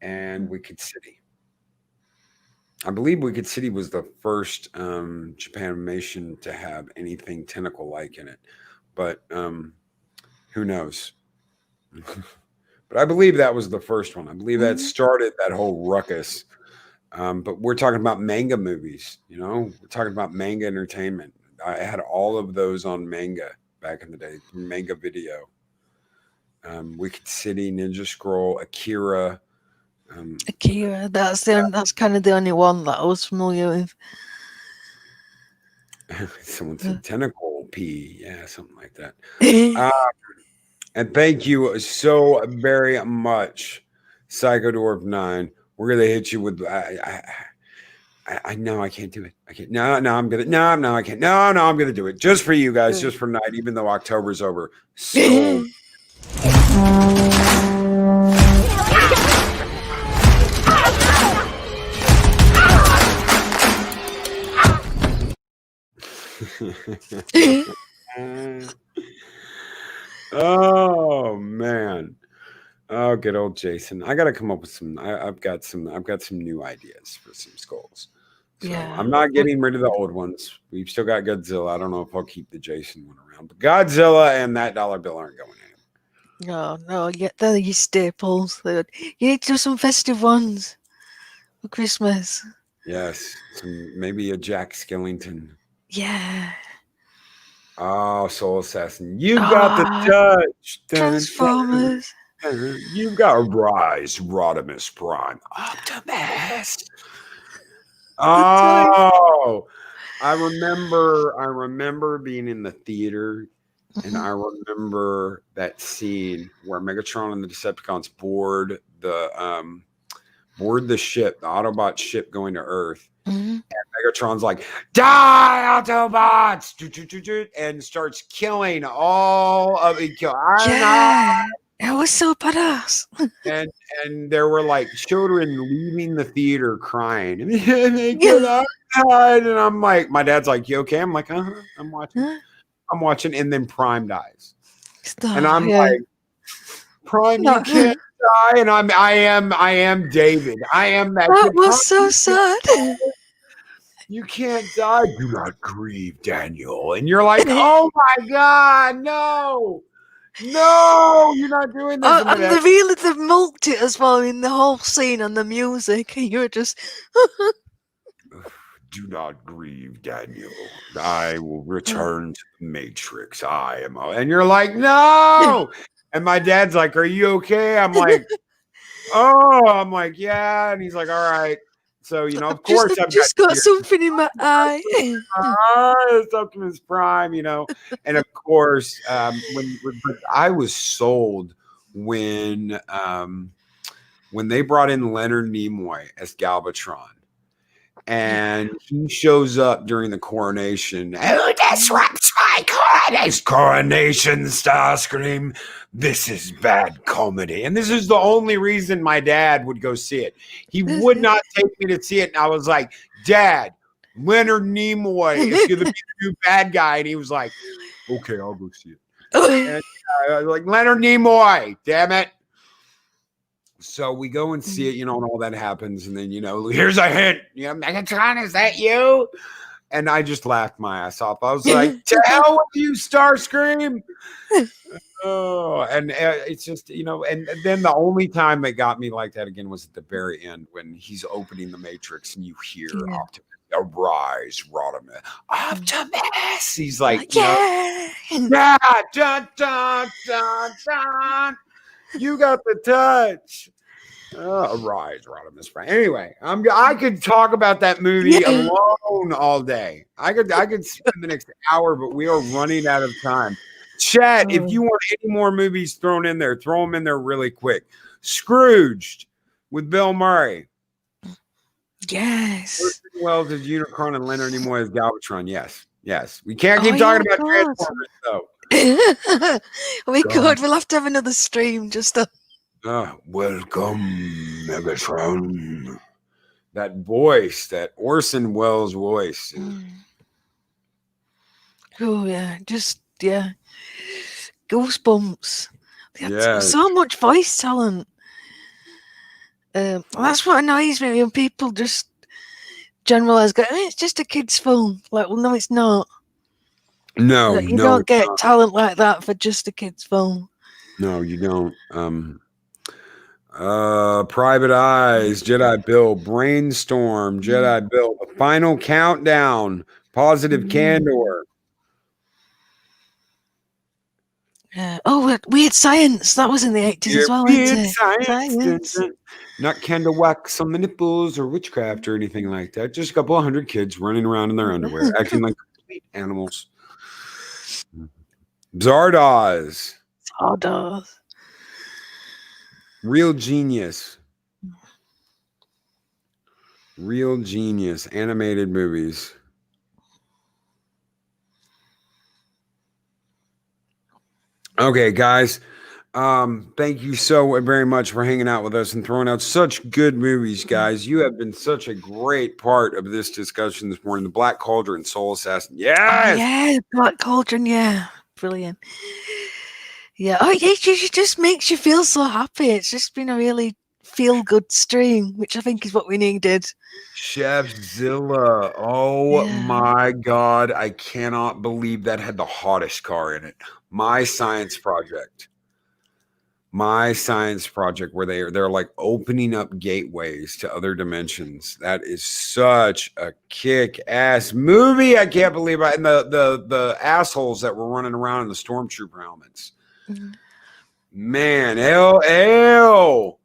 and Wicked City. I believe Wicked City was the first Japanimation to have anything tentacle-like in it, but who knows? But I believe that was the first one. I believe that started that whole ruckus. But we're talking about manga movies, we're talking about manga entertainment. I had all of those on manga back in the day, manga video. Wicked City, Ninja Scroll, Akira. Akira, that's kind of the only one that I was familiar with. Someone said tentacle P, yeah, something like that. And thank you so very much, Psychodorf 9. We're gonna hit you with I know I can't do it. I can't. No, I'm gonna. No, I can't. No, I'm gonna do it just for you guys, just for night, even though October's over. Sold. Oh man. Oh, good old Jason. I gotta come up with some. I've got some new ideas for some skulls. So I'm not getting rid of the old ones. We've still got Godzilla. I don't know if I'll keep the Jason one around, but Godzilla and that dollar bill aren't going in. No, yeah, they're your staples. You need to do some festive ones for Christmas. Yes, maybe a Jack Skellington. Yeah. Oh, Soul Assassin. You got the touch. Transformers. You've got Rise, Rodimus Prime. Optimus. Oh, I remember being in the theater, and I remember that scene where Megatron and the Decepticons board the ship, the Autobot ship going to Earth. And Megatron's like, die, Autobots! And starts killing all of it. It was so badass. And there were like children leaving the theater crying. And I'm like, my dad's like, you okay? I'm like, I'm watching. And then Prime dies. And I'm like, Prime, you can't die. And I am David. I am that. That was so sad. You can't die. Do not grieve, Daniel. And you're like, oh my God, no. No, you're not doing this. And they've milked it as well in the whole scene and the music. And you're just do not grieve, Daniel. I will return to the Matrix. I am, and you're like, no. And my dad's like, are you okay? I'm like, I'm like, yeah. And he's like, all right. So, of course, I've just got something in my eye. It's Optimus Prime, and of course, but I was sold when they brought in Leonard Nimoy as Galvatron, and he shows up during the coronation. Oh, disrupts my coronation, Starscream. This is bad comedy. And this is the only reason my dad would go see it. He would not take me to see it. And I was like, Dad, Leonard Nimoy is going to be the new bad guy. And he was like, okay, I'll go see it. And I was like, Leonard Nimoy, damn it. So we go and see it, and all that happens. And then, here's a hint. Megatron, is that you? And I just laughed my ass off. I was like, to hell with you, Starscream. Oh, and it's just, and then the only time that got me like that again was at the very end when he's opening the Matrix and you hear Optimus, arise, Rodimus, Optimus. He's like, dun, dun, dun, dun. You got the touch. Arise, Rodimus Prime. Anyway, I could talk about that movie alone all day. I could spend the next hour, but we are running out of time. Chat, if you want any more movies thrown in there, throw them in there really quick. Scrooged with Bill Murray. Yes. Orson Welles as Unicron and Leonard Nimoy as Galvatron. Yes. We can't keep talking about Transformers, though. We could. We'll have to have another stream just to... welcome, Megatron. That voice, that Orson Welles voice. Oh, yeah. Goosebumps. They had so much voice talent. That's what annoys me when people just generalize, it's just a kid's film. Like, well, no, it's not. No, you don't get talent like that for just a kid's film. No, you don't. Private Eyes, Jedi Bill, Brainstorm, Jedi Bill, The Final Countdown, Positive Candor. Weird Science. That was in the 80s as well, wasn't it? Science. Not candle wax on the nipples or witchcraft or anything like that. Just a couple of 100 kids running around in their underwear, acting like complete animals. Zardoz. Zardoz. Real Genius. Real Genius. Animated movies. Okay, guys. Thank you so very much for hanging out with us and throwing out such good movies, guys. You have been such a great part of this discussion this morning. The Black Cauldron, Soul Assassin. Yes! Oh, yeah, Black Cauldron, yeah. Brilliant. Yeah, it just makes you feel so happy. It's just been a really feel-good stream, which I think is what we needed. Chef Zilla. Oh my God. I cannot believe that had the hottest car in it. My science project where they're like opening up gateways to other dimensions. That is such a kick-ass movie. I can't believe it. And the assholes that were running around in the stormtrooper helmets. Man, L.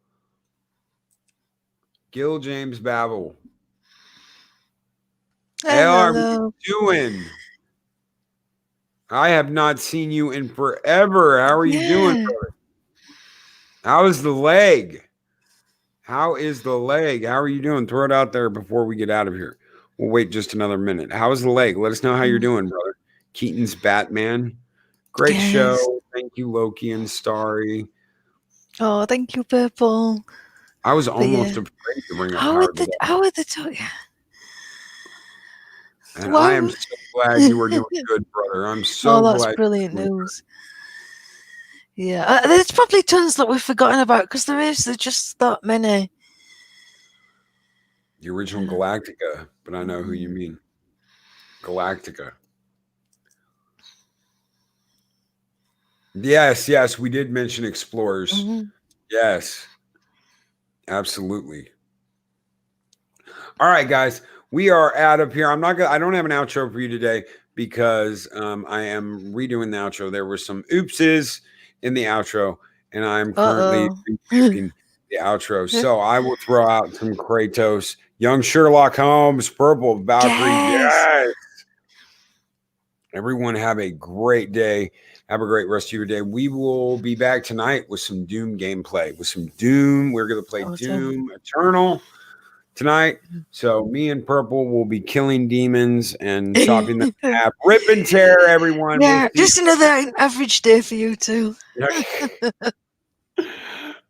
Gil James Babel. L, how are you doing? I have not seen you in forever. How are you doing, brother? How is the leg? How are you doing? Throw it out there before we get out of here. We'll wait just another minute. How is the leg? Let us know how you're doing, brother. Keaton's Batman. Great show. Thank you, Loki and Starry. Oh, thank you, Purple. I was almost afraid to bring up Power to the And I am so glad you were doing good, brother. I'm so glad. Oh, that's brilliant news. Yeah, there's probably tons that we've forgotten about because there's just that many. The original Galactica, but I know who you mean. Galactica. Yes, we did mention Explorers. Yes, absolutely. All right, guys, we are out of here. I don't have an outro for you today because I am redoing the outro. There were some oopses in the outro, and I'm currently redoing the outro. So I will throw out some Kratos, Young Sherlock Holmes, Purple Valkyrie. Yes. Everyone have a great day. Have a great rest of your day. We will be back tonight with some Doom gameplay. With some Doom. We're going to play Doom Eternal tonight. So me and Purple will be killing demons and chopping them in half. Rip and tear, everyone. Yeah, just another average day for you too.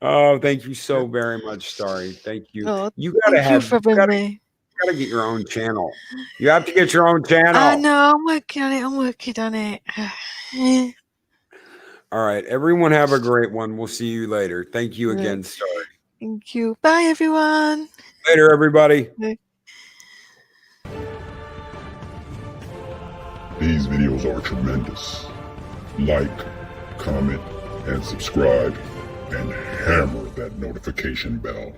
Oh, thank you so very much, Starry. Thank you. Oh, you gotta thank you for having me. You gotta get your own channel. You have to get your own channel. I know. I'm working on it. All right, everyone have a great one. We'll see you later. Thank you again, Starry. Thank you. Bye, everyone. Later, everybody. Bye. These videos are tremendous. Like, comment, and subscribe, and hammer that notification bell.